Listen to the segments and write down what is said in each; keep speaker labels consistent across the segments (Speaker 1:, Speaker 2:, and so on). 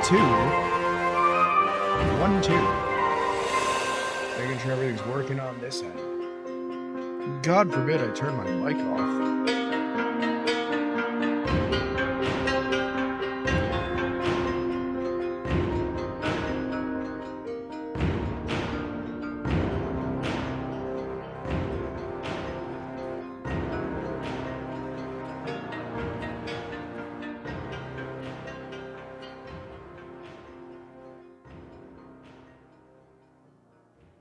Speaker 1: 2. 1-2. Making sure everything's working on this end. God forbid I turn my mic off.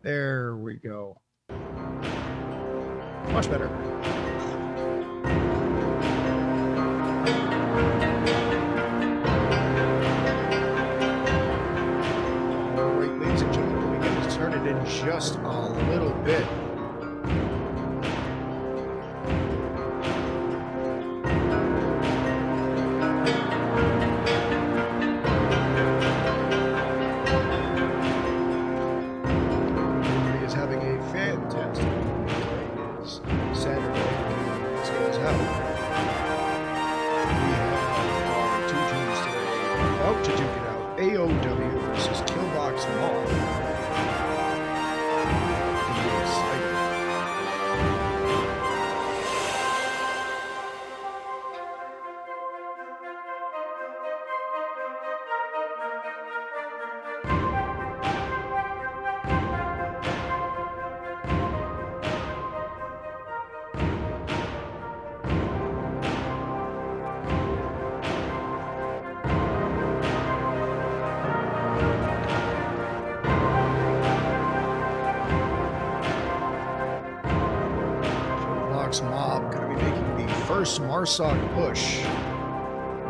Speaker 1: There we go. Much better. All right, ladies and gentlemen, we get started in just a little bit. AOW versus Killbox Mall. Mob going to be making the first Marsoc push.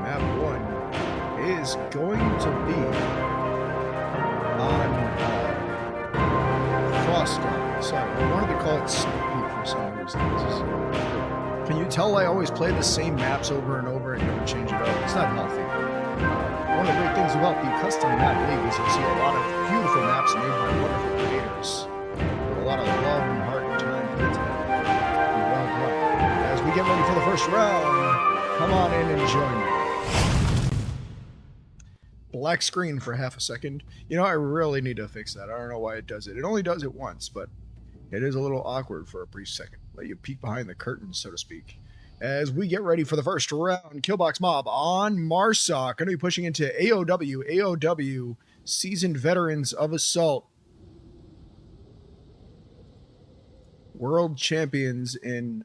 Speaker 1: Map 1 is going to be on Frostgarden. Sorry, I wanted to call it Snoopy for some reason. Can you tell I always play the same maps over and over and never change it up? It's not healthy. One of the great things about the custom map league is you'll see a lot of beautiful maps made by wonderful creators with a lot of love and heart and time put into them. As we get ready for the first round, come on in and join me. Black screen for half a second. You know, I really need to fix that. I don't know why it does it. It only does it once, but it is a little awkward for a brief second. Let you peek behind the curtain, so to speak. As we get ready for the first round, Killbox Mob on Marsoc. Going to be pushing into AOW. AOW, seasoned veterans of Assault. World champions in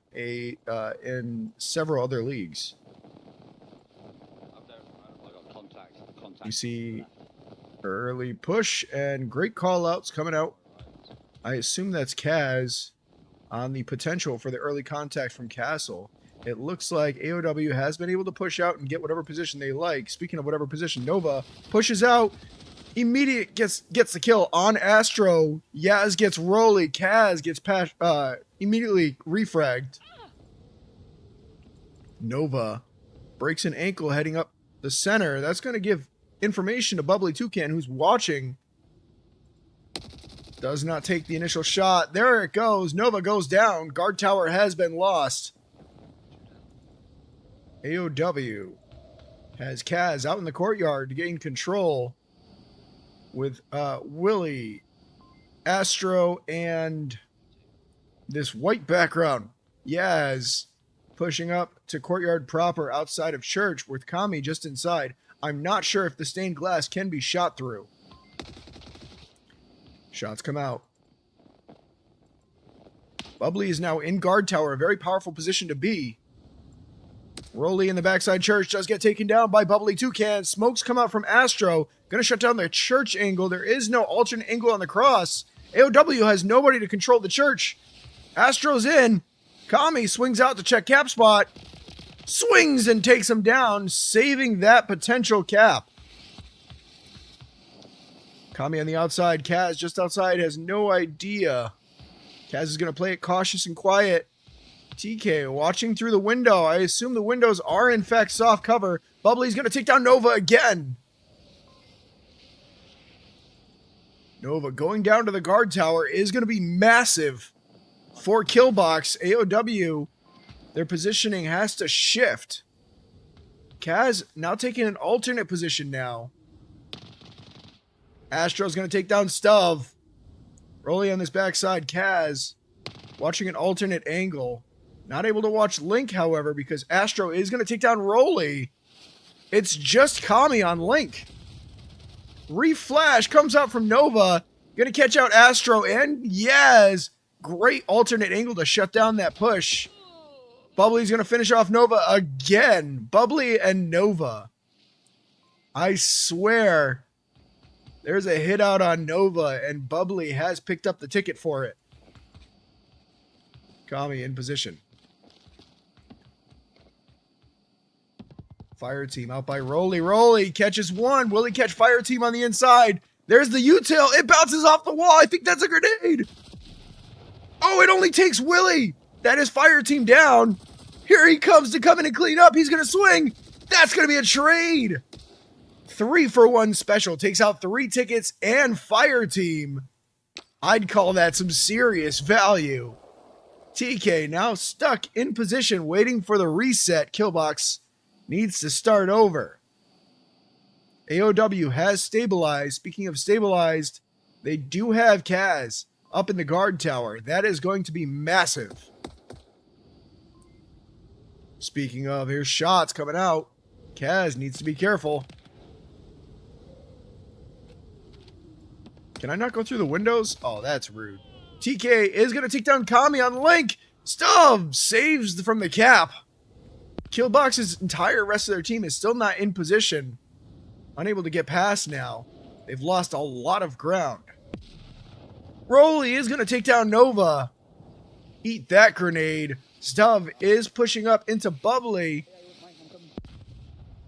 Speaker 1: several other leagues. You see early push and great call outs coming out. I assume that's Kaz on the potential for the early contact from Castle. It looks like AOW has been able to push out and get whatever position they like. Speaking of whatever position, Nova pushes out. Immediate gets the kill on Astro. Yaz gets Rolly. Kaz gets immediately refragged. Nova breaks an ankle heading up the center. That's going to give information to Bubbly Toucan, who's watching. Does not take the initial shot. There it goes. Nova goes down. Guard tower has been lost. AOW has Kaz out in the courtyard to gain control with Willie, Astro, and this white background. Yaz pushing up to courtyard proper outside of church with Kami just inside. I'm not sure if the stained glass can be shot through. Shots come out. Bubbly is now in guard tower, a very powerful position to be. Rolly in the backside church does get taken down by Bubbly Toucan. Smokes come out from Astro. Gonna shut down the church angle. There is no alternate angle on the cross. AOW has nobody to control the church. Astro's in. Kami swings out to check cap spot. Swings and takes him down, saving that potential cap. Kami on the outside. Kaz just outside has no idea. Kaz is gonna play it cautious and quiet. TK watching through the window. I assume the windows are in fact soft cover. Bubbly's going to take down Nova again. Nova going down to the guard tower is going to be massive for Killbox. AOW, their positioning has to shift. Kaz now taking an alternate position now. Astro's going to take down Stuv. Rolly on this backside. Kaz watching an alternate angle. Not able to watch Link, however, because Astro is going to take down Rolly. It's just Kami on Link. Reflash comes out from Nova. Going to catch out Astro and Yaz. Great alternate angle to shut down that push. Bubbly's going to finish off Nova again. Bubbly and Nova. I swear there's a hit out on Nova and Bubbly has picked up the ticket for it. Kami in position. Fire team out by Rolly. Rolly catches one. Will he catch fire team on the inside? There's the U-tail. It bounces off the wall. I think that's a grenade. Oh, it only takes Willie. That is fire team down. Here he comes to come in and clean up. He's going to swing. That's going to be a trade. 3-for-1 special. Takes out 3 tickets and fire team. I'd call that some serious value. TK now stuck in position waiting for the reset. Killbox needs to start over. AOW has stabilized. Speaking of stabilized, they do have Kaz up in the guard tower. That is going to be massive. Speaking of, here's shots coming out. Kaz needs to be careful. Can I not go through the windows? Oh, that's rude. TK is going to take down Kami on Link. Stuv saves from the cap. Killbox's entire rest of their team is still not in position. Unable to get past now. They've lost a lot of ground. Rolly is going to take down Nova. Eat that grenade. Stuv is pushing up into Bubbly.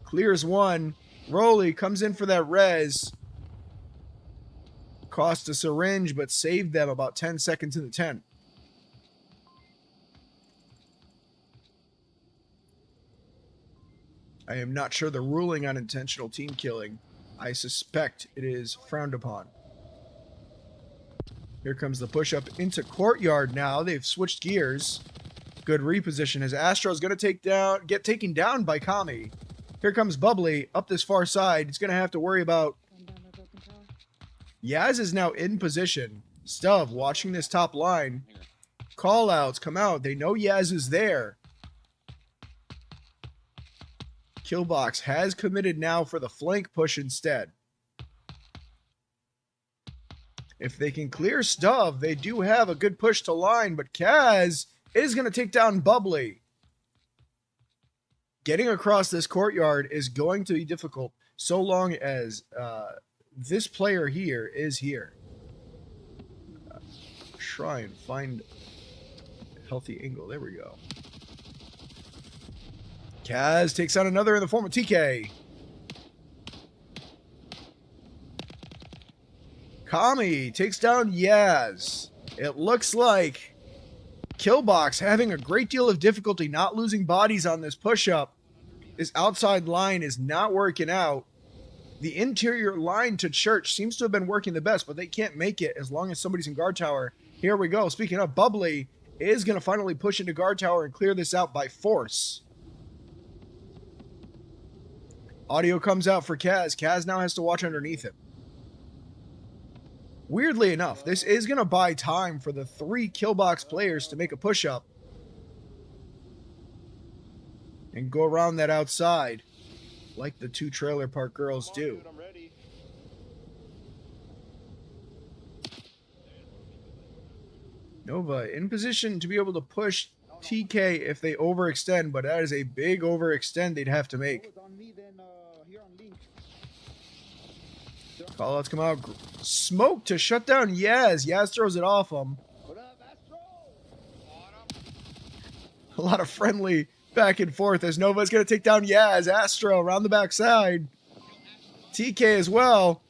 Speaker 1: Clears one. Rolly comes in for that res. Cost a syringe, but saved them about 10 seconds in the 10. I am not sure the ruling on intentional team killing. I suspect it is frowned upon. Here comes the push-up into courtyard now. They've switched gears. Good reposition as Astro's going to get taken down by Kami. Here comes Bubbly up this far side. He's going to have to worry about... Yaz is now in position. Stuv watching this top line. Call-outs come out. They know Yaz is there. Killbox has committed now for the flank push instead. If they can clear Stuv, they do have a good push to line, but Kaz is going to take down Bubbly. Getting across this courtyard is going to be difficult so long as this player here is here. Try and find a healthy angle. There we go. Kaz takes out another in the form of TK. Kami takes down Yaz. It looks like Killbox having a great deal of difficulty not losing bodies on this push-up. This outside line is not working out. The interior line to church seems to have been working the best, but they can't make it as long as somebody's in guard tower. Here we go. Speaking of, Bubbly is going to finally push into guard tower and clear this out by force. Audio comes out for Kaz. Kaz now has to watch underneath him. Weirdly enough, this is going to buy time for the 3 Killbox players to make a push-up and go around that outside like the 2 Trailer Park Girls do. Nova in position to be able to push TK if they overextend, but that is a big overextend they'd have to make. Callouts come out. Smoke to shut down Yaz. Yaz throws it off him. A lot of friendly back and forth as Nova's going to take down Yaz. Astro around the backside. TK as well.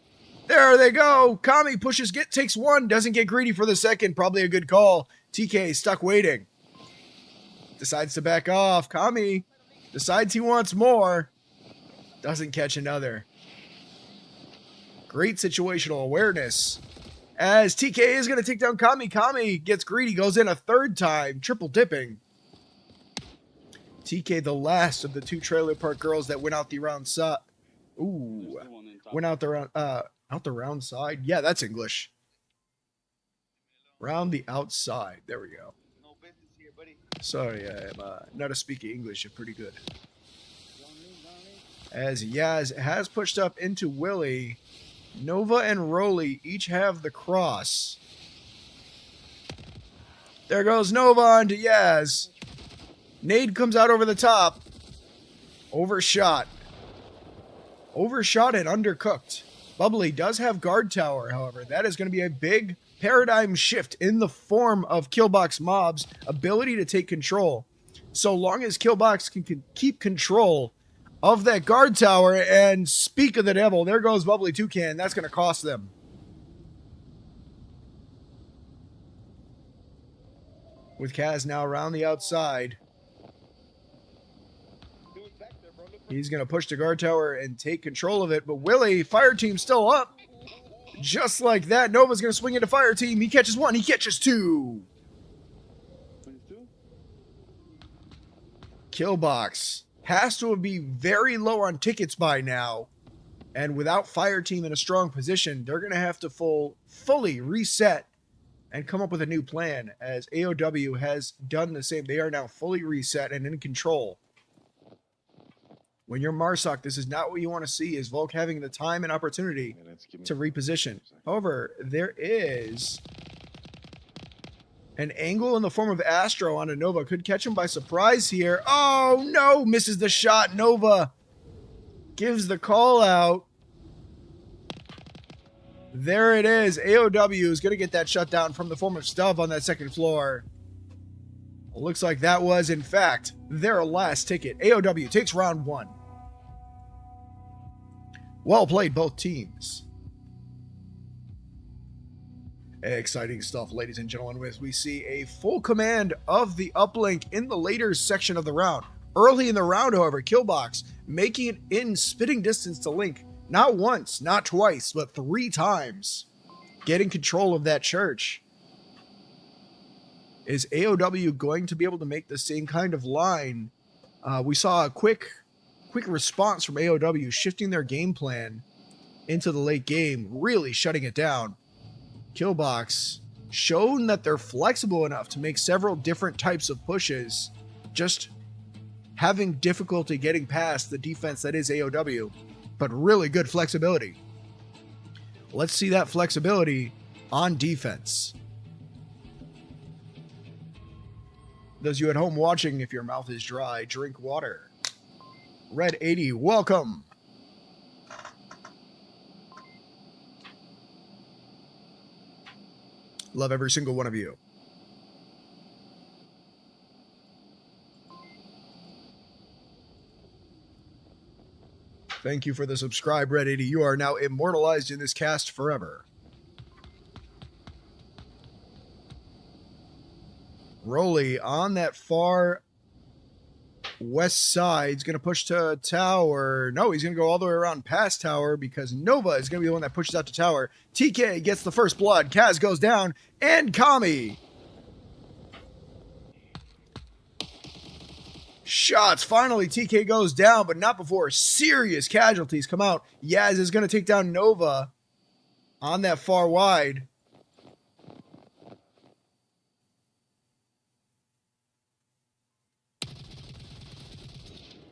Speaker 1: There they go. Kami pushes, takes one. Doesn't get greedy for the second. Probably a good call. TK stuck waiting. Decides to back off. Kami decides he wants more. Doesn't catch another. Great situational awareness. As TK is going to take down Kami. Kami gets greedy, goes in a third time, triple dipping. TK, the last of the 2 Trailer Park Girls that went out the round Out the round side. Yeah, that's English. Round the outside. There we go. Sorry, I'm not a speaking English. I'm pretty good. As Yaz has pushed up into Willie, Nova and Roly each have the cross. There goes Nova onto Yaz. Nade comes out over the top. Overshot. Overshot and undercooked. Bubbly does have guard tower, however. That is going to be a big paradigm shift in the form of Killbox Mob's ability to take control. So long as Killbox can keep control of that guard tower, and speak of the devil, there goes Bubbly Toucan. That's going to cost them. With Kaz now around the outside. He's going to push the guard tower and take control of it. But Willie, fire team still up. Just like that, Nova's going to swing into fire team. He catches one. He catches two. Killbox has to be very low on tickets by now. And without fire team in a strong position, they're going to have to fully reset and come up with a new plan, as AOW has done the same. They are now fully reset and in control. When you're Marsoc, this is not what you want to see, is Volk having the time and opportunity to reposition. However, there is an angle in the form of Astro on a Nova. Could catch him by surprise here. Oh, no! Misses the shot. Nova gives the call out. There it is. AOW is going to get that shutdown from the form of Stubb on that second floor. Looks like that was, in fact, their last ticket. AOW takes round one. Well played, both teams. Exciting stuff, ladies and gentlemen, as we see a full command of the uplink in the later section of the round. Early in the round, however, Killbox making it in spitting distance to Link. Not once, not twice, but 3 times. Getting control of that church. Is AOW going to be able to make the same kind of line? We saw a quick response from AOW, shifting their game plan into the late game, really shutting it down. Killbox shown that they're flexible enough to make several different types of pushes, just having difficulty getting past the defense that is AOW, but really good flexibility. Let's see that flexibility on defense. Those of you at home watching, if your mouth is dry, drink water. Red 80, welcome. Love every single one of you. Thank you for the subscribe, Red 80. You are now immortalized in this cast forever. Roly on that far west side. He's going to push to tower. No, he's going to go all the way around past tower because Nova is going to be the one that pushes out to tower. TK gets the first blood. Kaz goes down. And Kami. Shots. Finally, TK goes down, but not before serious casualties come out. Yaz is going to take down Nova on that far wide.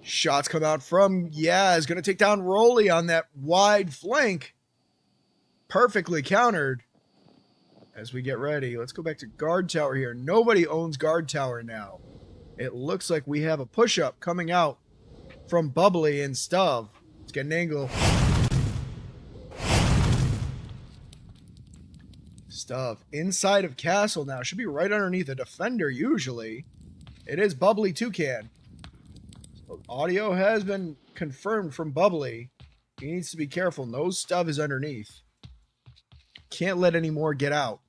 Speaker 1: Shots come out from Yaz. Going to take down Roly on that wide flank. Perfectly countered. As we get ready, let's go back to guard tower here. Nobody owns guard tower now. It looks like we have a push-up coming out from Bubbly and Stubb. Let's get an angle. Stubb inside of Castle now. Should be right underneath a defender usually. It is Bubbly Toucan. Audio has been confirmed from Bubbly. He needs to be careful. No Stubb is underneath. Can't let any more get out.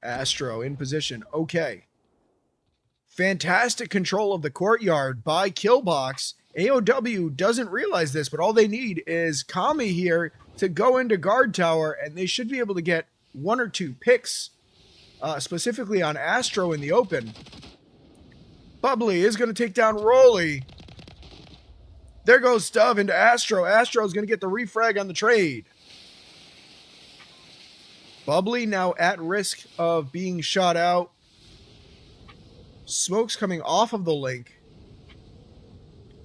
Speaker 1: Astro in position. Okay. Fantastic control of the courtyard by Killbox. AOW doesn't realize this, but all they need is Kami here to go into guard tower, and they should be able to get 1 or 2 picks, specifically on Astro in the open. Bubbly is going to take down Roly. There goes Stubb into Astro. Astro is going to get the refrag on the trade. Bubbly now at risk of being shot out. Smoke's coming off of the link.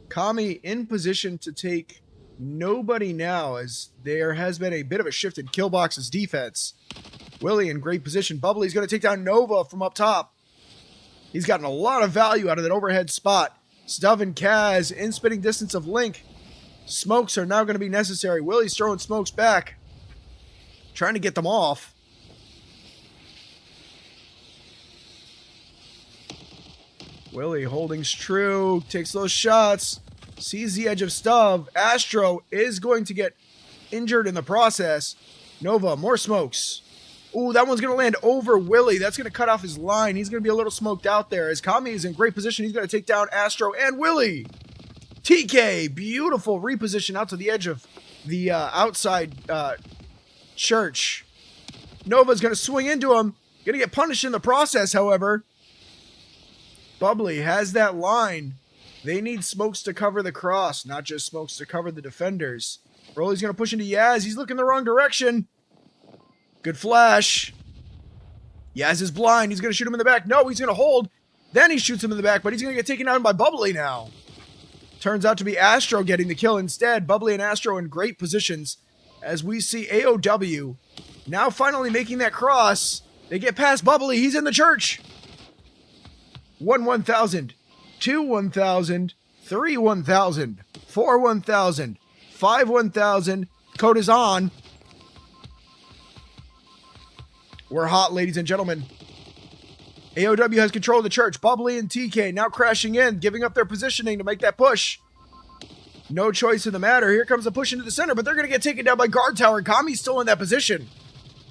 Speaker 1: Kami in position to take nobody now, as there has been a bit of a shift in Killbox's defense. Willie in great position. Bubbly's going to take down Nova from up top. He's gotten a lot of value out of that overhead spot. Stuv and Kaz in spitting distance of Link. Smokes are now going to be necessary. Willie's throwing smokes back, trying to get them off. Willie holding true, takes those shots, sees the edge of Stuv. Astro is going to get injured in the process. Nova, more smokes. Ooh, that one's going to land over Willie. That's going to cut off his line. He's going to be a little smoked out there. As Kami is in great position, he's going to take down Astro and Willie. TK, beautiful reposition out to the edge of the outside church. Nova's going to swing into him. Going to get punished in the process, however. Bubbly has that line. They need smokes to cover the cross, not just smokes to cover the defenders. Broly's going to push into Yaz. He's looking the wrong direction. Good flash. Yaz is blind. He's going to shoot him in the back. No, he's going to hold. Then he shoots him in the back, but he's going to get taken down by Bubbly now. Turns out to be Astro getting the kill instead. Bubbly and Astro in great positions as we see AOW now finally making that cross. They get past Bubbly. He's in the church. 1,000, 2 1,000, 3 1,000, 4 1,000, 5 1,000. Code is on. We're hot, ladies and gentlemen. AOW has control of the church. Bubbly and TK now crashing in, giving up their positioning to make that push. No choice in the matter. Here comes a push into the center, but they're going to get taken down by Guard Tower. Kami's still in that position.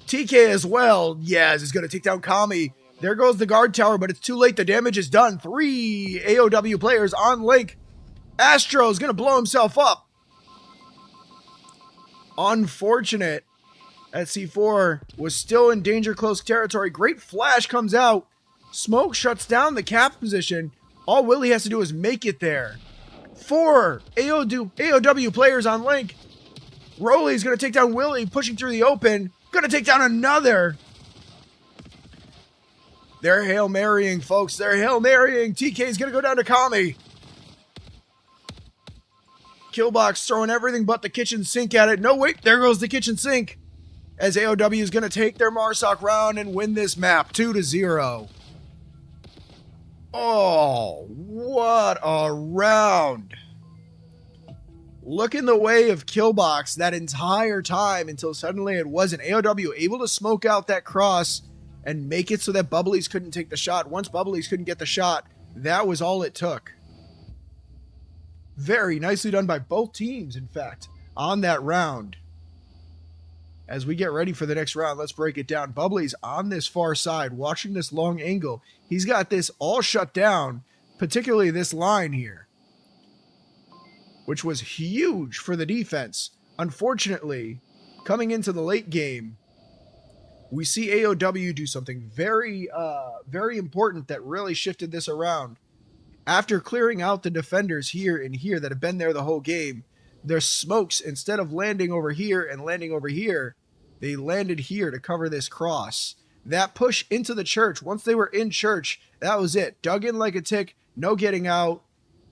Speaker 1: TK as well. Yaz is going to take down Kami. There goes the Guard Tower, but it's too late. The damage is done. 3 AOW players on Link. Astro's going to blow himself up. Unfortunate. At C4 was still in danger close territory. Great flash comes out. Smoke shuts down the cap position. All Willie has to do is make it there. 4 AOW players on Link. Rolly's going to take down Willie, pushing through the open. Going to take down another. They're Hail Marying, folks. They're Hail Marying. TK's going to go down to Kami. Killbox throwing everything but the kitchen sink at it. No, wait. There goes the kitchen sink. As AOW is going to take their Marsoc round and win this map 2-0. Oh, what a round. Looking the way of Killbox that entire time until suddenly it wasn't. AOW able to smoke out that cross and make it so that Bubblies couldn't take the shot. Once Bubblies couldn't get the shot, that was all it took. Very nicely done by both teams, in fact, on that round. As we get ready for the next round, let's break it down. Bubbly's on this far side, watching this long angle. He's got this all shut down, particularly this line here, which was huge for the defense. Unfortunately, coming into the late game, we see AOW do something very important that really shifted this around. After clearing out the defenders here and here that have been there the whole game, their smokes, instead of landing over here and landing over here, they landed here to cover this cross. That push into the church, once they were in church, that was it. Dug in like a tick, no getting out.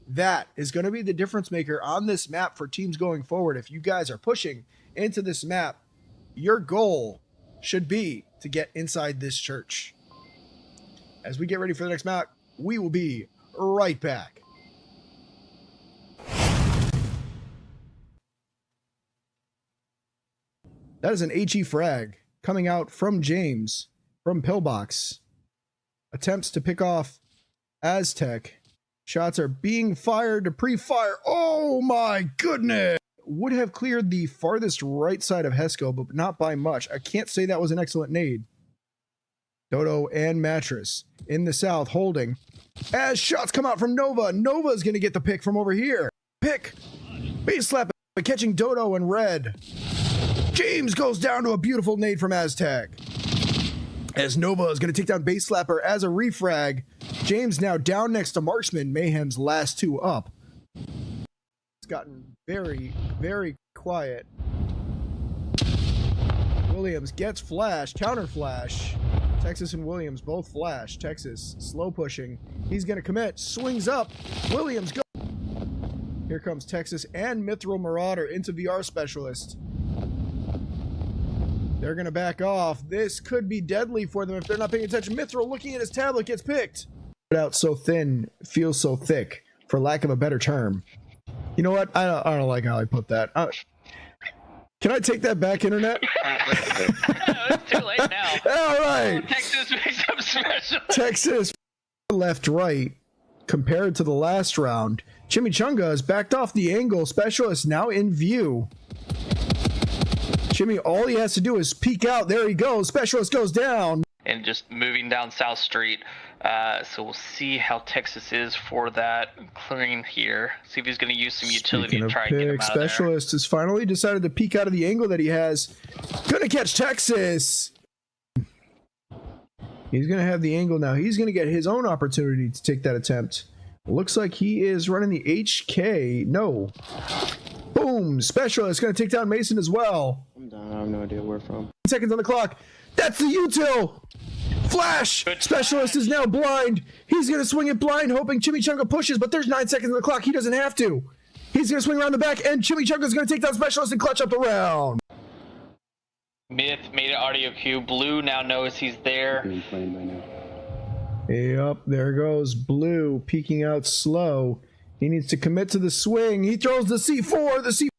Speaker 1: That is going to be the difference maker on this map for teams going forward. If you guys are pushing into this map, your goal should be to get inside this church. As we get ready for the next map, we will be right back. That is an HE frag coming out from James from Pillbox. Attempts to pick off Aztec. Shots are being fired to pre-fire. Oh my goodness! Would have cleared the farthest right side of Hesco, but not by much. I can't say that was an excellent nade. Dodo and Mattress in the south holding. As shots come out from Nova. Nova's going to get the pick from over here. Pick. Base slap catching Dodo and Red. James goes down to a beautiful nade from Aztec. As Nova is going to take down Base Slapper as a refrag. James now down next to Marksman, Mayhem's last 2 up. It's gotten very, very quiet. Williams gets flash, counter flash. Texas and Williams both flash. Texas slow pushing. He's going to commit. Swings up. Williams go. Here comes Texas and Mithril Marauder into VR Specialist. They're going to back off. This could be deadly for them if they're not paying attention. Mithril, looking at his tablet, gets picked. Out so thin, feels so thick, for lack of a better term. You know what? I don't like how I put that. Can I take that back, Internet?
Speaker 2: It's too late now.
Speaker 1: All right.
Speaker 2: Texas makes up special.
Speaker 1: Texas left right compared to the last round. Chimichanga has backed off the angle. Specialist now in view. Jimmy, all he has to do is peek out. There he goes. Specialist goes down.
Speaker 2: And just moving down South Street. So we'll see how Texas is for that clearing here. See if he's going to use some utility to try and get him out
Speaker 1: Specialist has finally decided to peek out of the angle that he has. Gonna catch Texas. He's gonna have the angle now. He's gonna get his own opportunity to take that attempt. Looks like he is running the HK. No. Boom. Specialist gonna take down Mason as well.
Speaker 3: I'm done. I have no idea where from.
Speaker 1: Seconds on the clock. That's the util. Flash! Specialist is now blind. He's going to swing it blind, hoping Chimichanga pushes, but there's 9 seconds on the clock. He doesn't have to. He's going to swing around the back, and Chimichanga's going to take down Specialist and clutch up the round.
Speaker 2: Myth made an audio cue. Blue now knows he's there.
Speaker 1: Yep, there goes Blue peeking out slow. He needs to commit to the swing. He throws the C4.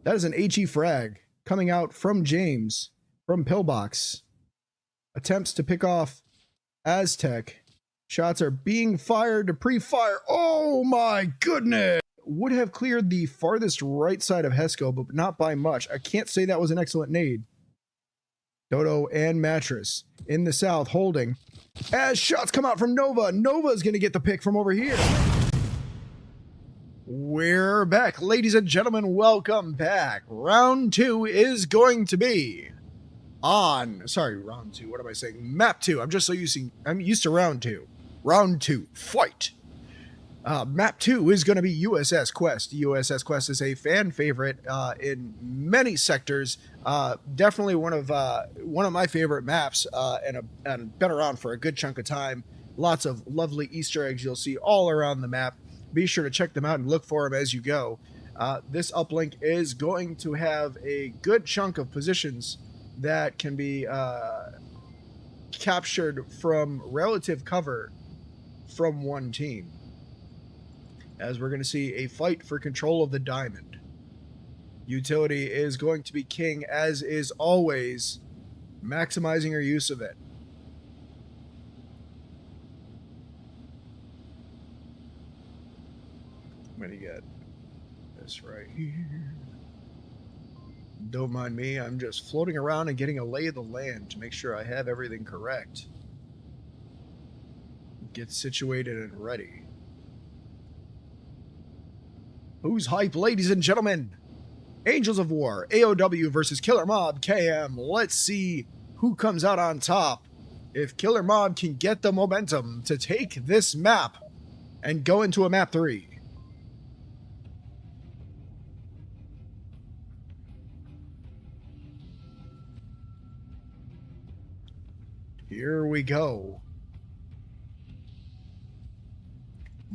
Speaker 1: That is an HE frag coming out from James, from Pillbox. Attempts to pick off Aztec. Shots are being fired to pre-fire. Oh my goodness! Would have cleared the farthest right side of Hesco, but not by much. I can't say that was an excellent nade. Dodo and Mattress in the south holding. As shots come out from Nova. Nova's going to get the pick from over here. We're back. Ladies and gentlemen, welcome back. Round 2 is going to be round 2. What am I saying? Map 2. I'm used to round 2. Round 2. Fight. Map 2 is going to be USS Quest. USS Quest is a fan favorite in many sectors. Definitely one of my favorite maps, and been around for a good chunk of time. Lots of lovely Easter eggs you'll see all around the map. Be sure to check them out and look for them as you go. This uplink is going to have a good chunk of positions that can be captured from relative cover from one team, as we're going to see a fight for control of the diamond. Utility is going to be king, as is always, maximizing your use of it. I'm going to get this right here. Don't mind me, I'm just floating around and getting a lay of the land to make sure I have everything correct. Get situated and ready. Who's hype, ladies and gentlemen? Angels of War, AOW versus Killer Mob, KM. Let's see who comes out on top. If Killer Mob can get the momentum to take this map and go into a map 3. Here we go.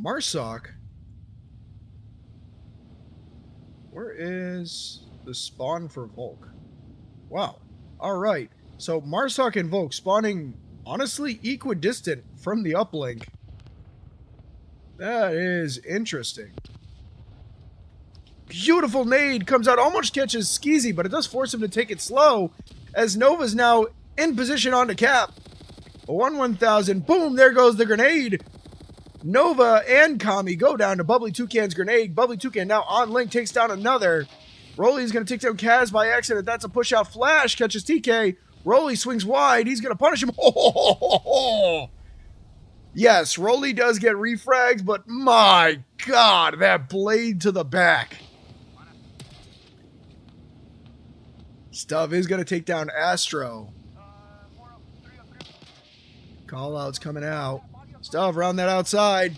Speaker 1: Marsoc. Where is the spawn for Volk? Wow. Alright. So Marsoc and Volk spawning, honestly, equidistant from the uplink. That is interesting. Beautiful nade comes out, almost catches Skeezy, but it does force him to take it slow, as Nova's now in position on the cap. 1-1000. Boom, there goes the grenade. Nova and Kami go down to Bubbly Toucan's grenade. Bubbly Toucan now on link, takes down another. Rolly's going to take down Kaz by accident. That's a push out flash. Catches TK. Rolly swings wide. He's going to punish him. Yes, Rolly does get refragged, but my God, that blade to the back. Stuff is going to take down Astro. Call-out's coming out. Stuff around that outside.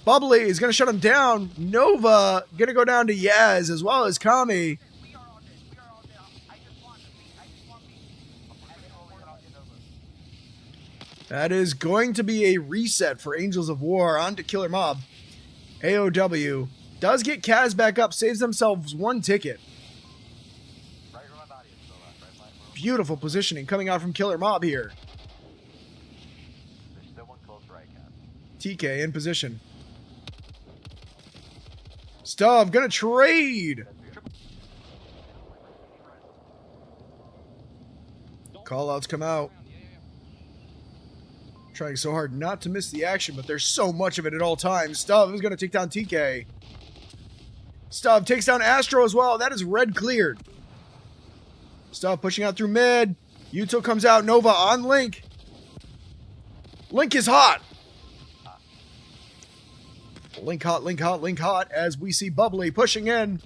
Speaker 1: Bubbly is going to shut him down. Nova going to go down to Yaz as well as Kami. That is going to be a reset for Angels of War onto Killer Mob. AOW does get Kaz back up, saves themselves 1 ticket. Beautiful positioning coming out from Killer Mob here. TK in position. Stuv gonna trade. Callouts come out. Trying so hard not to miss the action, but there's so much of it at all times. Stuv is gonna take down TK. Stuv takes down Astro as well. That is red cleared. Stuv pushing out through mid. Yuto comes out. Nova on Link. Link is hot. Link hot, Link hot, Link hot as we see Bubbly pushing in.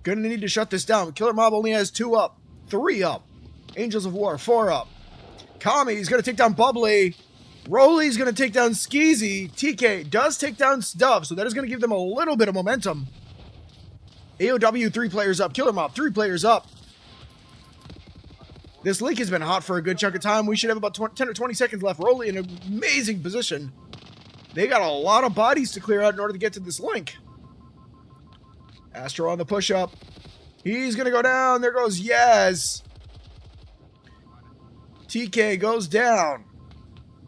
Speaker 1: Gonna need to shut this down. Killer Mob only has 2 up, 3 up. Angels of War, 4 up. Kami's gonna take down Bubbly. Rolly's gonna take down Skeezy. TK does take down Stuv, so that is gonna give them a little bit of momentum. AOW 3 players up. Killer Mob 3 players up. This Link has been hot for a good chunk of time. We should have about 10 or 20 seconds left. Rolly in an amazing position. They got a lot of bodies to clear out in order to get to this Link. Astro on the push-up. He's going to go down. There goes Yaz. TK goes down.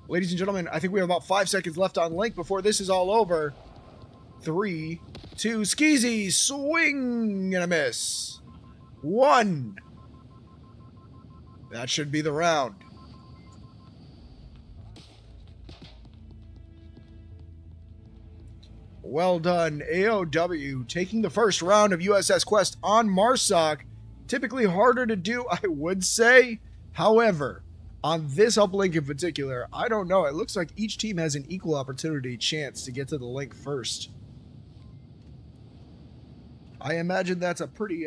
Speaker 1: Ladies and gentlemen, I think we have about 5 seconds left on Link before this is all over. 3, 2, Skeezy, swing and a miss. 1. That should be the round. Well done, AOW, taking the first round of USS Quest on Marsoc. Typically harder to do, I would say. However, on this uplink in particular, I don't know. It looks like each team has an equal opportunity chance to get to the link first. I imagine that's a pretty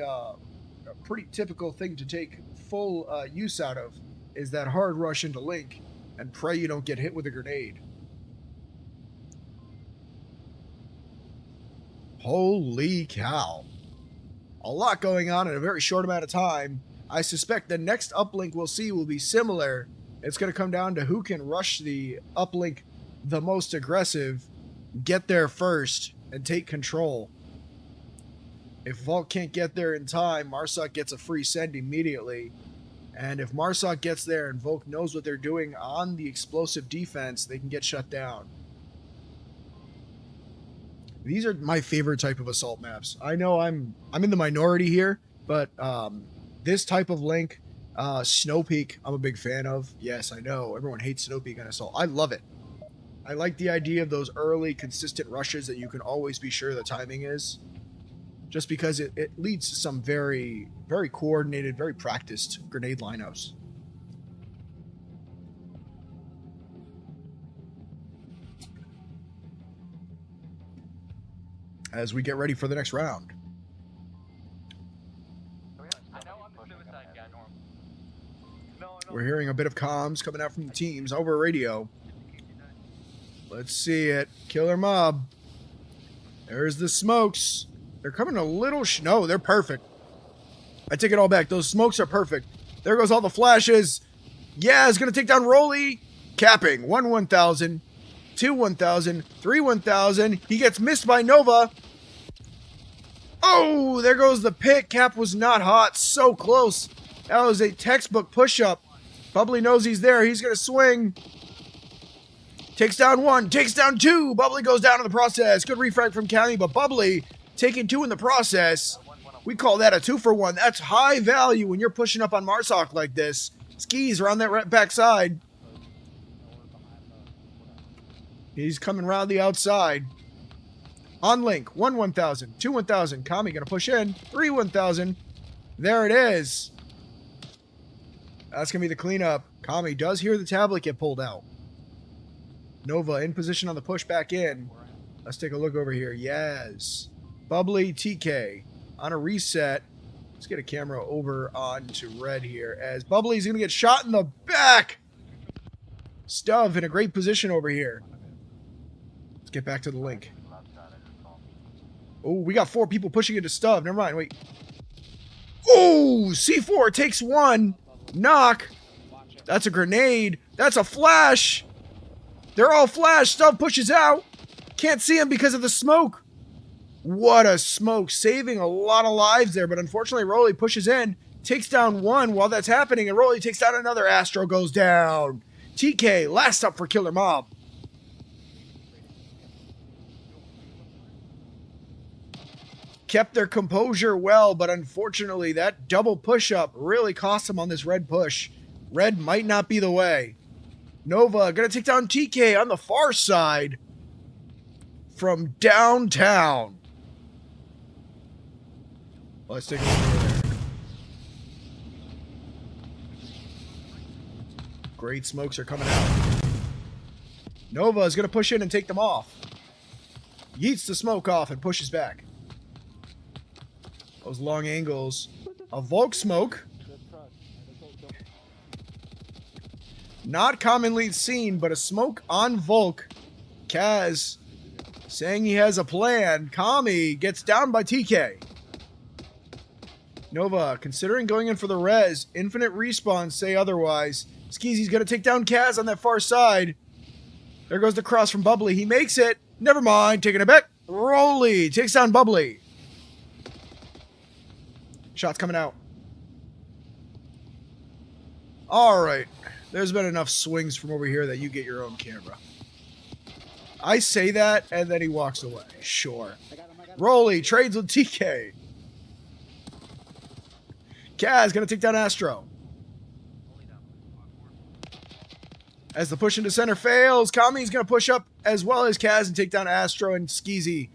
Speaker 1: typical thing to take full use out of, is that hard rush into link and pray you don't get hit with a grenade. Holy cow. A lot going on in a very short amount of time. I suspect the next uplink we'll see will be similar. It's going to come down to who can rush the uplink the most aggressive, get there first, and take control. If Vault can't get there in time, Marsoc gets a free send immediately. And if Marsoc gets there and Volk knows what they're doing on the explosive defense, they can get shut down. These are my favorite type of assault maps. I know I'm in the minority here, but this type of link, Snow Peak, I'm a big fan of. Yes, I know everyone hates Snow Peak on assault. I love it. I like the idea of those early, consistent rushes that you can always be sure the timing is. Just because it leads to some very, very coordinated, very practiced grenade lineups. As we get ready for the next round. We're hearing a bit of comms coming out from the teams over radio. Let's see it. Killer Mob. There's the smokes. They're coming a little... No, they're perfect. I take it all back. Those smokes are perfect. There goes all the flashes. Yeah, it's going to take down Rolly. Capping. 1,000. 2 1,000. 3 1,000. He gets missed by Nova. Oh, there goes the pick. Cap was not hot. So close. That was a textbook push-up. Bubbly knows he's there. He's going to swing. Takes down 1. Takes down 2. Bubbly goes down in the process. Good refrag from Cami, but Bubbly taking 2 in the process. We call that a 2-for-1. That's high value when you're pushing up on Marsoc like this. Skis around that right backside. He's coming around the outside. On link. 1 1,000. 2 1,000. Kami going to push in. 3 1,000. There it is. That's going to be the cleanup. Kami does hear the tablet get pulled out. Nova in position on the push back in. Let's take a look over here. Yaz. Bubbly, TK on a reset. Let's get a camera over onto red here as Bubbly's going to get shot in the back. Stuv in a great position over here. Let's get back to the link. Oh, we got 4 people pushing into Stuv. Never mind, wait. Oh, C4 takes 1. Knock. That's a grenade. That's a flash. They're all flash. Stubb pushes out. Can't see him because of the smoke. What a smoke. Saving a lot of lives there, but unfortunately, Rolly pushes in, takes down one while that's happening, and Rolly takes down another. Astro goes down. TK, last up for Killer Mob. Kept their composure well, but unfortunately, that double push-up really cost them on this red push. Red might not be the way. Nova gonna take down TK on the far side from downtown. Let's take a look over there. Great smokes are coming out. Nova is gonna push in and take them off. Yeets the smoke off and pushes back. Those long angles. A Volk smoke. Not commonly seen, but a smoke on Volk. Kaz saying he has a plan. Kami gets down by TK. Nova considering going in for the res. Infinite respawns say otherwise. Skeezy's going to take down Kaz on that far side. There goes the cross from Bubbly. He makes it. Never mind. Taking it back. Rolly takes down Bubbly. Shots coming out. All right. There's been enough swings from over here that you get your own camera. I say that, and then he walks away. Sure. Rolly trades with TK. Kaz going to take down Astro. As the push into center fails, Kami's going to push up as well as Kaz and take down Astro and Skeezy.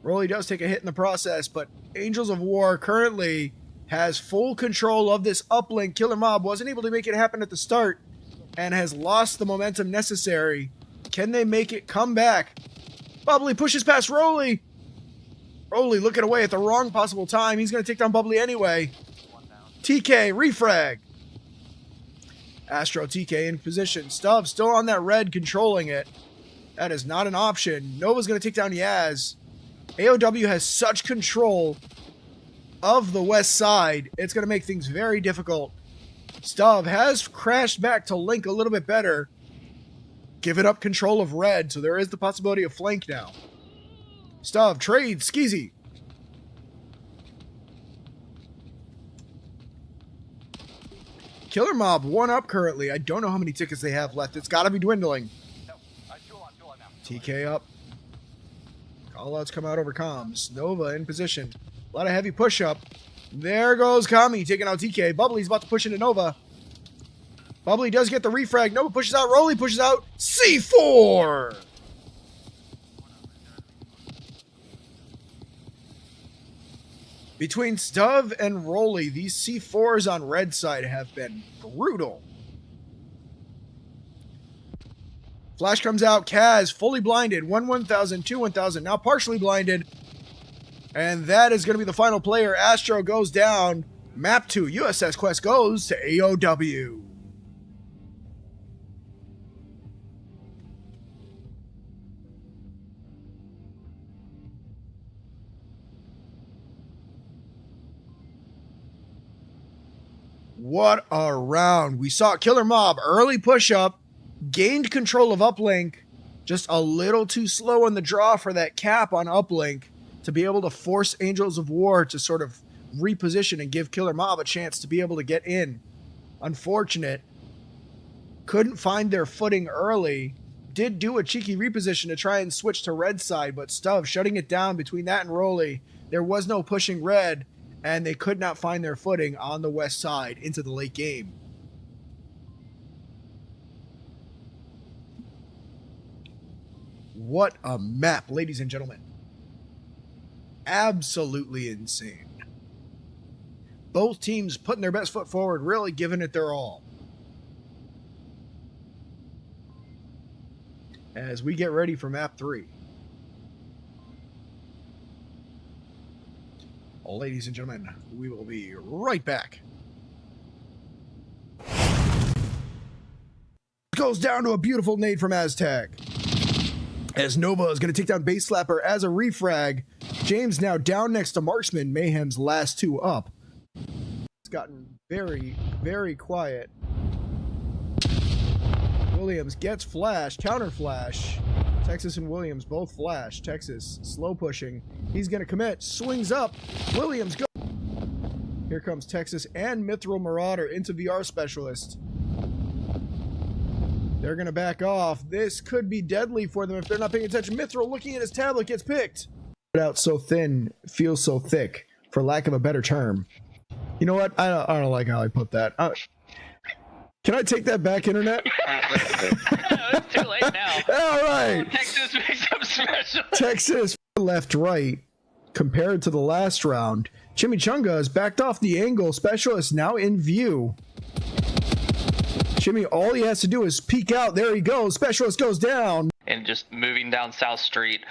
Speaker 1: Rolly does take a hit in the process, but Angels of War currently has full control of this uplink. Killer Mob wasn't able to make it happen at the start and has lost the momentum necessary. Can they make it come back? Bubbly pushes past Rolly. Rolly looking away at the wrong possible time. He's going to take down Bubbly anyway. TK, refrag. Astro TK in position. Stubb still on that red, controlling it. That is not an option. Nova's going to take down Yaz. AOW has such control of the west side, it's going to make things very difficult. Stubb has crashed back to Link a little bit better, giving up control of red, so there is the possibility of flank now. Stubb trades Skeezy. Killer Mob 1 up currently. I don't know how many tickets they have left. It's got to be dwindling. TK up. Callouts come out over comms. Nova in position. A lot of heavy push-up. There goes Kami taking out TK. Bubbly's about to push into Nova. Bubbly does get the refrag. Nova pushes out. Rolly pushes out. C4! Between Stubb and Rolly, these C4s on red side have been brutal. Flash comes out. Kaz fully blinded. 1,000, 2,000. Now partially blinded. And that is going to be the final player. Astro goes down. Map 2 USS Quest goes to AOW. What a round. We saw Killer Mob early push up, gained control of uplink, just a little too slow on the draw for that cap on uplink to be able to force Angels of War to sort of reposition and give Killer Mob a chance to be able to get in. Unfortunate. Couldn't find their footing early. Did do a cheeky reposition to try and switch to red side, but Stubb shutting it down between that and Rolly. There was no pushing red, and they could not find their footing on the west side into the late game. What a map, ladies and gentlemen. Absolutely insane. Both teams putting their best foot forward, really giving it their all. As we get ready for map 3. Well, ladies and gentlemen, we will be right back. Goes down to a beautiful nade from Aztec. As Nova is going to take down Base Slapper as a refrag. James now down next to Marksman, Mayhem's last 2 up. It's gotten very, very quiet Williams gets flash, counter flash. Texas and Williams both flash. Texas slow pushing. He's going to commit. Swings up. Williams go. Here comes Texas and Mithril Marauder into VR Specialist. They're going to back off. This could be deadly for them if they're not paying attention. Mithril, looking at his tablet, gets picked. Out so thin, feels so thick, for lack of a better term. You know what? I don't like how I put that. Can I take that back, Internet?
Speaker 2: It's too late now.
Speaker 1: All right.
Speaker 2: Texas makes up special.
Speaker 1: Texas left right compared to the last round. Chimichanga has backed off the angle. Specialist now in view. Jimmy, all he has to do is peek out. There he goes. Specialist goes down.
Speaker 2: And just moving down South Street.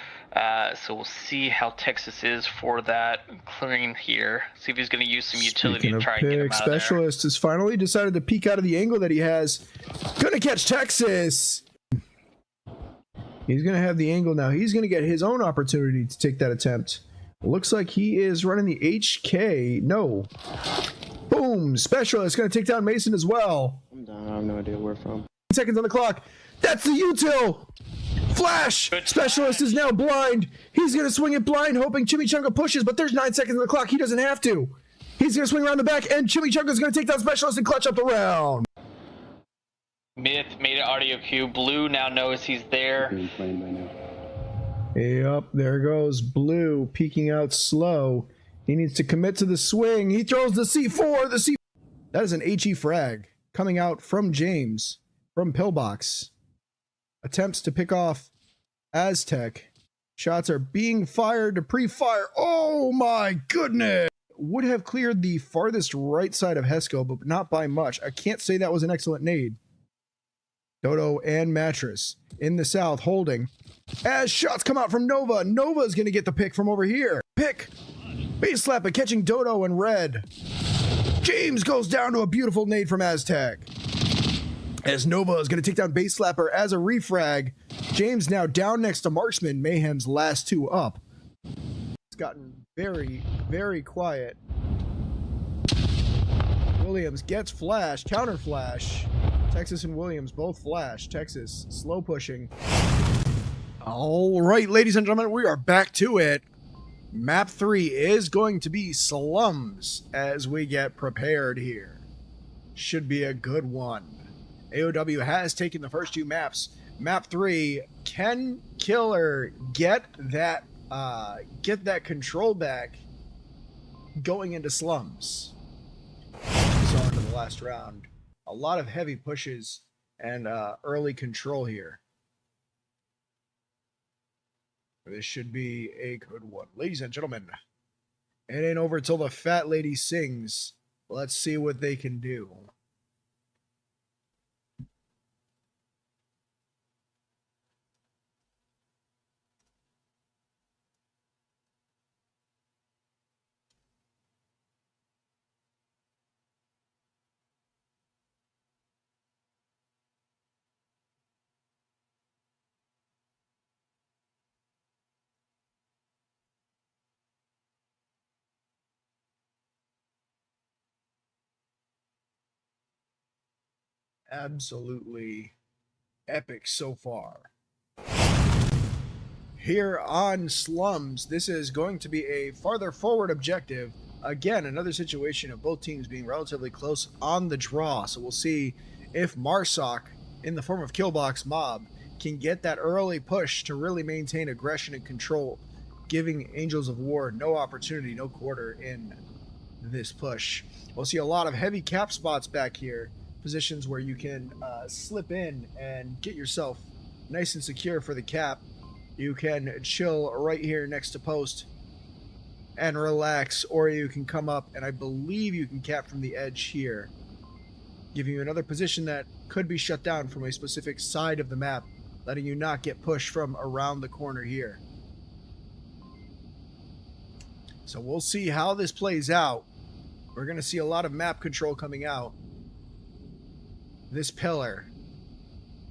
Speaker 2: So we'll see how Texas is for that clearing here. See if he's going to use some utility to try and get him out of there.
Speaker 1: Specialist has finally decided to peek out of the angle that he has. Gonna catch Texas. He's gonna have the angle now. He's gonna get his own opportunity to take that attempt. Looks like he is running the HK. No. Boom. Specialist gonna take down Mason as well.
Speaker 3: I'm down. I have no idea where from.
Speaker 1: Seconds on the clock. That's the util. Flash! Specialist is now blind. He's going to swing it blind, hoping Chimichanga pushes, but there's 9 seconds on the clock. He doesn't have to. He's going to swing around the back, and Chimichanga's going to take down Specialist and clutch up the round.
Speaker 2: Myth made an audio cue. Blue now knows he's there.
Speaker 1: Yep, there goes Blue, peeking out slow. He needs to commit to the swing. He throws the C4. That is an HE frag coming out from James, from Pillbox. Attempts to pick off Aztec. Shots are being fired to pre-fire. Oh my goodness! Would have cleared the farthest right side of Hesco, but not by much. I can't say that was an excellent nade. Dodo and Mattress in the south holding. As shots come out from Nova. Nova's going to get the pick from over here. Pick. Base slapper catching Dodo in red. James goes down to a beautiful nade from Aztec. As Nova is going to take down Base Slapper as a refrag. James now down next to Marksman, Mayhem's last two up. It's gotten very, very quiet. Williams gets flash, counter flash. Texas and Williams both flash. Texas slow pushing. All right, ladies and gentlemen, we are back to it. Map 3 is going to be Slums as we get prepared here. Should be a good one. AOW has taken the first two maps. Map 3, can Killer get that control back going into Slums? We saw into the last round. A lot of heavy pushes and early control here. This should be a good one. Ladies and gentlemen, it ain't over till the fat lady sings. Let's see what they can do. Absolutely epic so far. Here on Slums, this is going to be a farther forward objective. Again, another situation of both teams being relatively close on the draw. So we'll see if Marsoc, in the form of Killbox Mob, can get that early push to really maintain aggression and control, giving Angels of War no opportunity, no quarter in this push. We'll see a lot of heavy cap spots back here. Positions where you can slip in and get yourself nice and secure for the cap. You can chill right here next to post and relax, or you can come up and I believe you can cap from the edge here, giving you another position that could be shut down from a specific side of the map, letting you not get pushed from around the corner here. So we'll see how this plays out. We're going to see a lot of map control coming out. This pillar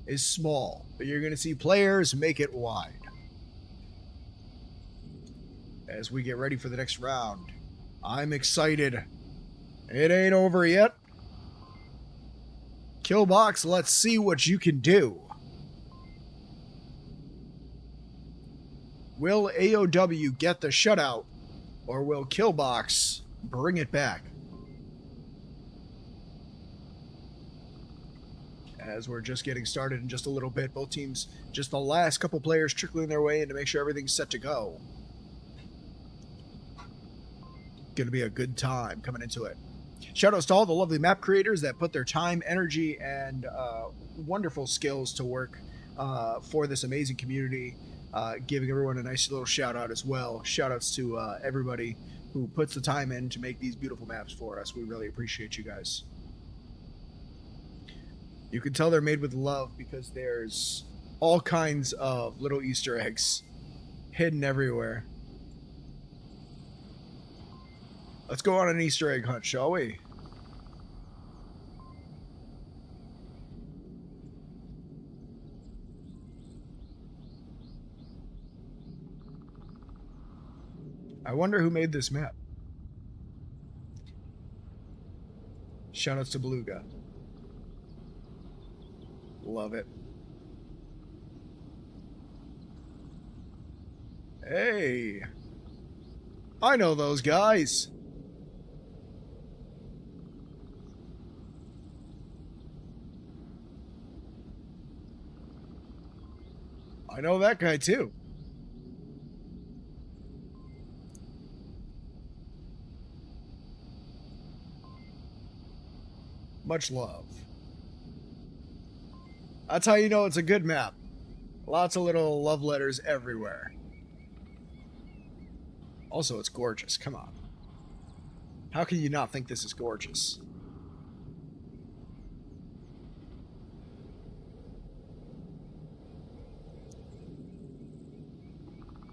Speaker 1: is small, but you're going to see players make it wide. As we get ready for the next round, I'm excited. It ain't over yet. Killbox, let's see what you can do. Will AOW get the shutout, or will Killbox bring it back? As we're just getting started in just a little bit, both teams, just the last couple players trickling their way in to make sure everything's set to go. Gonna be a good time coming into it. Shoutouts to all the lovely map creators that put their time, energy, and wonderful skills to work for this amazing community. Giving everyone a nice little shout out as well. Shoutouts to everybody who puts the time in to make these beautiful maps for us. We really appreciate you guys. You can tell they're made with love because there's all kinds of little Easter eggs hidden everywhere. Let's go on an Easter egg hunt, shall we? I wonder who made this map. Shoutouts to Beluga. Love it. Hey. I know those guys. I know that guy too. Much love. That's how you know it's a good map. Lots of little love letters everywhere. Also, it's gorgeous. Come on. How can you not think this is gorgeous?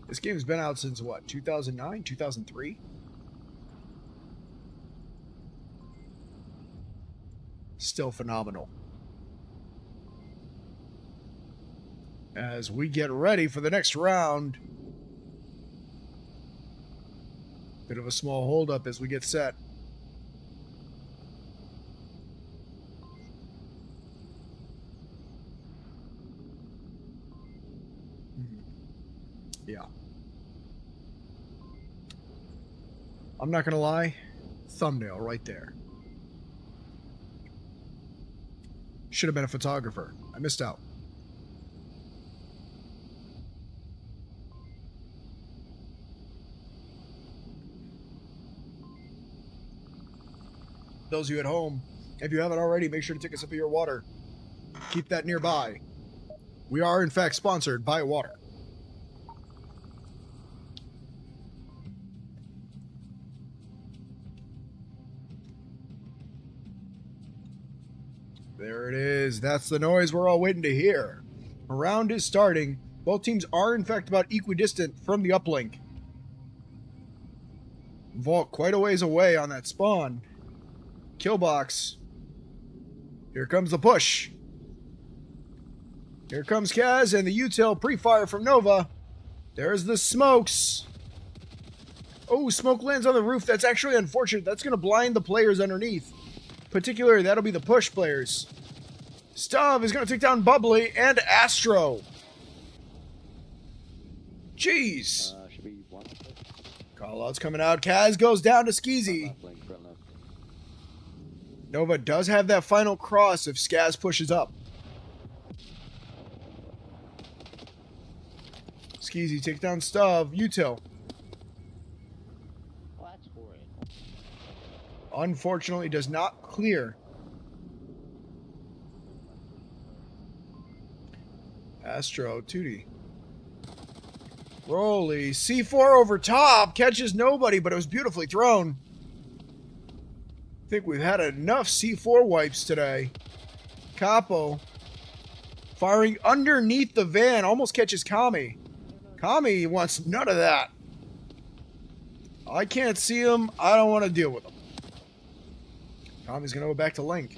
Speaker 1: This game's been out since what? 2009? 2003? Still phenomenal. As we get ready for the next round. Bit of a small holdup as we get set. Yeah. I'm not gonna lie. Thumbnail right there. Should have been a photographer. I missed out. Those of you at home, if you haven't already, make sure to take a sip of your water. Keep that nearby. We are, in fact, sponsored by water. There it is. That's the noise we're all waiting to hear. A round is starting. Both teams are, in fact, about equidistant from the uplink. Vault quite a ways away on that spawn. Killbox. Here comes the push. Here comes Kaz and the util pre-fire from Nova. There's the smokes. Oh, smoke lands on the roof. That's actually unfortunate. That's going to blind the players underneath. Particularly, that'll be the push players. Stav is going to take down Bubbly and Astro. Jeez. Callouts coming out. Kaz goes down to Skeezy. Nova does have that final cross if Skaz pushes up. Skeezy takes down Stav. Util. Unfortunately, does not clear. Astro, Tootie. Rolly. C4 over top. Catches nobody, but it was beautifully thrown. I think we've had enough C4 wipes today. Capo. Firing underneath the van. Almost catches Kami. Kami wants none of that. I can't see him. I don't want to deal with him. Kami's going to go back to Link.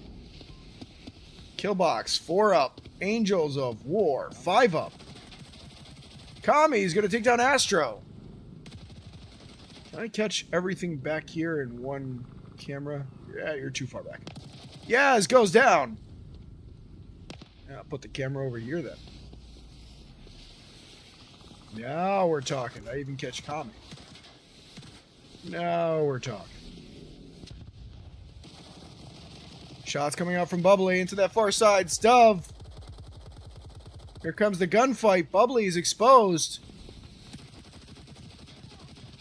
Speaker 1: Killbox, 4 up. Angels of War, 5 up. Kami's going to take down Astro. Can I catch everything back here in one camera? Yeah, you're too far back. Yaz goes down. Yeah, I'll put the camera over here then. Now we're talking. I even catch Kami. Now we're talking. Shots coming out from Bubbly into that far side. Stove. Here comes the gunfight. Bubbly is exposed.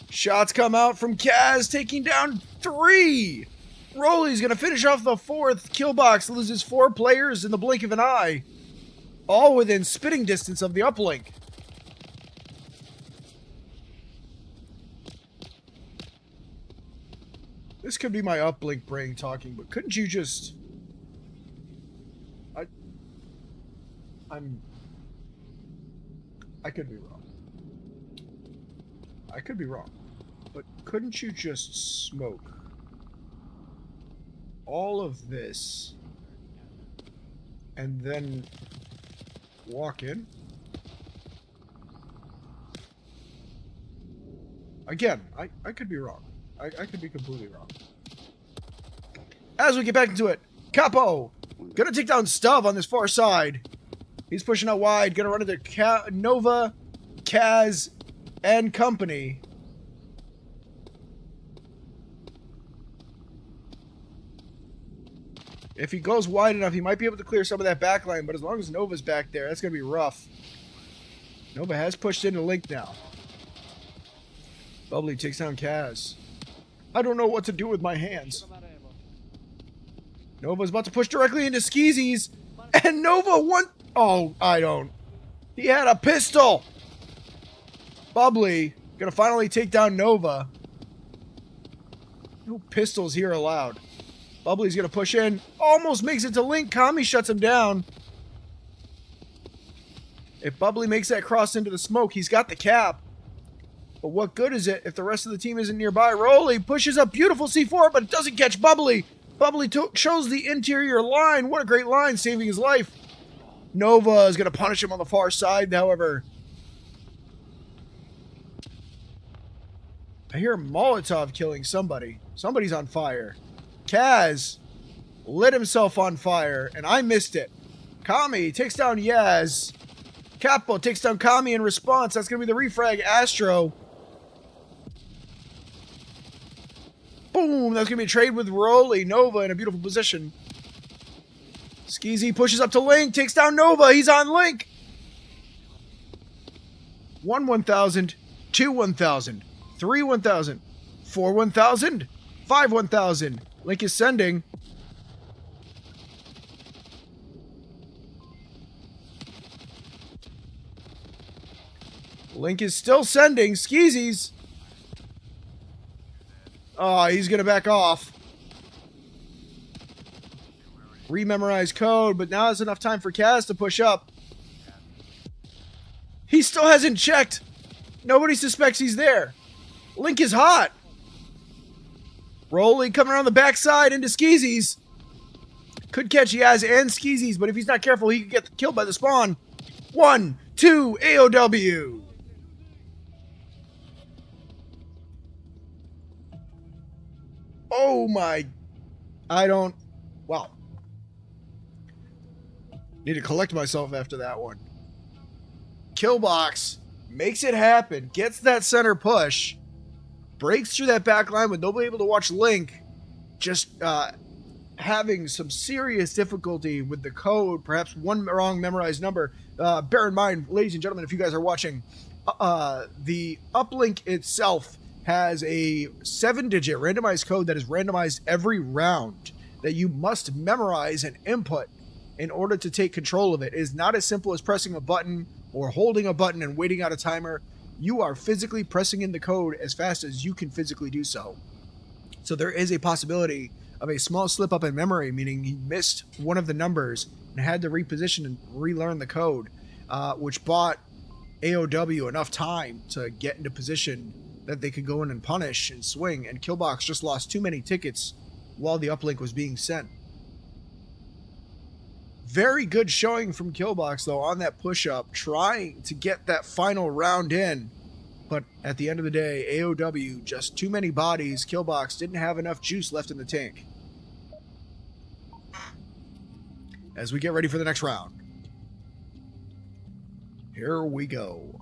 Speaker 1: Shots come out from Kaz, taking down 3. Rolly's going to finish off the 4th. Killbox loses 4 players in the blink of an eye. All within spitting distance of the uplink. This could be my uplink brain talking, but couldn't you just... I could be wrong. I could be wrong. But couldn't you just smoke all of this and then walk in? Again, I could be wrong. I could be completely wrong. As we get back into it, Capo gonna take down Stub on this far side. He's pushing out wide, gonna run into Nova, Kaz, and company. If he goes wide enough, he might be able to clear some of that back line, but as long as Nova's back there, that's gonna be rough. Nova has pushed into Link now. Bubbly takes down Kaz. I don't know what to do with my hands. Nova's about to push directly into Skeezy's. And Nova won. Oh, I don't. He had a pistol. Bubbly gonna finally take down Nova. No pistols here allowed. Bubbly's gonna push in. Almost makes it to Link. Kami shuts him down. If Bubbly makes that cross into the smoke, he's got the cap. But what good is it if the rest of the team isn't nearby? Rolly pushes up beautiful C4, but it doesn't catch Bubbly. Bubbly shows the interior line. What a great line, saving his life. Nova is going to punish him on the far side, however. I hear Molotov killing somebody. Somebody's on fire. Kaz lit himself on fire, and I missed it. Kami takes down Yaz. Capo takes down Kami in response. That's going to be the refrag. Astro. Boom! That's going to be a trade with Rolly. Nova in a beautiful position. Skeezy pushes up to Link. Takes down Nova. He's on Link. 1,000. 2 1,000. 3 1,000. 4 1,000. 5 1,000. Link is sending. Link is still sending. Skeezy's. Oh, he's going to back off. Rememorize code, but now is enough time for Kaz to push up. He still hasn't checked. Nobody suspects he's there. Link is hot. Rolly coming around the backside into Skeezy's. Could catch Yaz and Skeezy's, but if he's not careful, he could get killed by the spawn. 1, 2, AOW. Oh my. Wow. Need to collect myself after that one. Killbox makes it happen, gets that center push, breaks through that back line with nobody able to watch Link, just having some serious difficulty with the code, perhaps one wrong memorized number. Bear in mind, ladies and gentlemen, if you guys are watching, the uplink itself has a 7-digit randomized code that is randomized every round that you must memorize and input in order to take control of it. It is not as simple as pressing a button or holding a button and waiting out a timer. You are physically pressing in the code as fast as you can physically do so. So there is a possibility of a small slip up in memory, meaning he missed one of the numbers and had to reposition and relearn the code, which bought AOW enough time to get into position that they could go in and punish and swing, and Killbox just lost too many tickets while the uplink was being sent. Very good showing from Killbox, though, on that push-up, trying to get that final round in. But at the end of the day, AOW, just too many bodies. Killbox didn't have enough juice left in the tank. As we get ready for the next round. Here we go.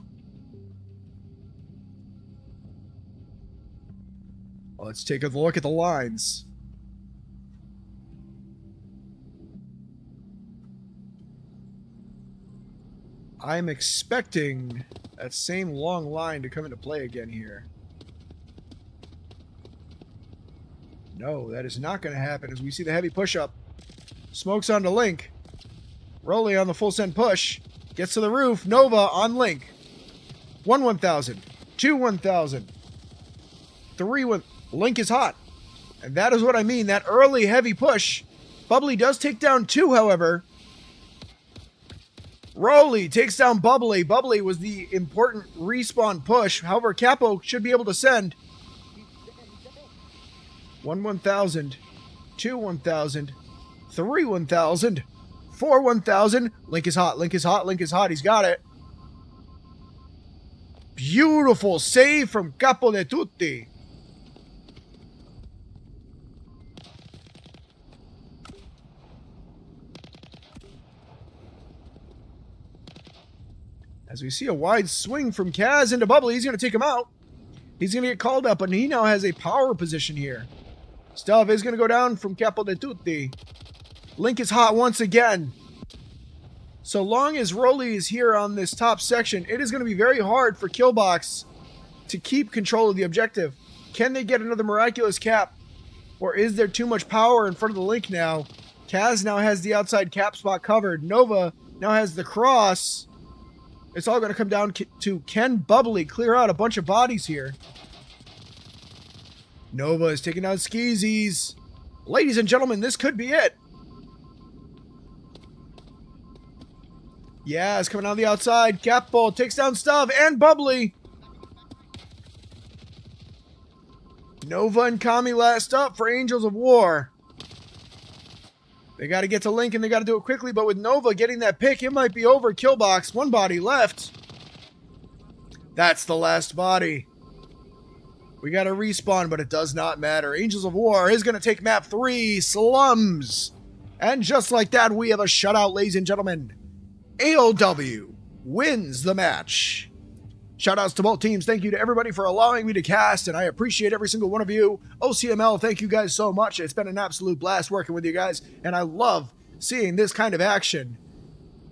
Speaker 1: Let's take a look at the lines. I'm expecting that same long line to come into play again here. No, that is not going to happen as we see the heavy push-up. Smokes onto Link. Rolly on the full send push. Gets to the roof. Nova on Link. 1,000. 2,000. 3,000. Link is hot. And that is what I mean. That early heavy push. Bubbly does take down 2, however. Rolly takes down Bubbly. Bubbly was the important respawn push. However, Capo should be able to send 1,000, 2,000, 3,000, 4,000. Link is hot. Link is hot. Link is hot. He's got it. Beautiful save from Capo de Tutti. As we see a wide swing from Kaz into Bubbly, he's going to take him out. He's going to get called up, and he now has a power position here. Stuff is going to go down from Capo de Tutti. Link is hot once again. So long as Rolly is here on this top section, it is going to be very hard for Killbox to keep control of the objective. Can they get another miraculous cap? Or is there too much power in front of the Link now? Kaz now has the outside cap spot covered. Nova now has the cross. It's all going to come down to can Bubbly clear out a bunch of bodies here. Nova is taking down Skeezies. Ladies and gentlemen, this could be it. Yeah, it's coming on the outside. Capo takes down Stuv and Bubbly. Nova and Kami last up for Angels of War. They got to get to Link and they got to do it quickly, but with Nova getting that pick, it might be over. Killbox, one body left. That's the last body. We got to respawn, but it does not matter. Angels of War is going to take map 3, Slums. And just like that, we have a shutout, ladies and gentlemen. AOW wins the match. Shoutouts to both teams. Thank you to everybody for allowing me to cast, and I appreciate every single one of you. OCML, thank you guys so much. It's been an absolute blast working with you guys, and I love seeing this kind of action.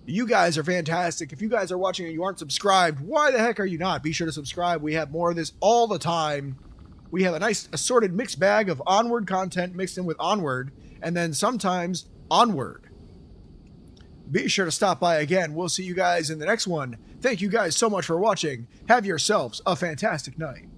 Speaker 1: You guys are fantastic. If you guys are watching and you aren't subscribed, why the heck are you not? Be sure to subscribe. We have more of this all the time. We have a nice assorted mixed bag of Onward content mixed in with Onward, and then sometimes Onward. Be sure to stop by again. We'll see you guys in the next one. Thank you guys so much for watching. Have yourselves a fantastic night.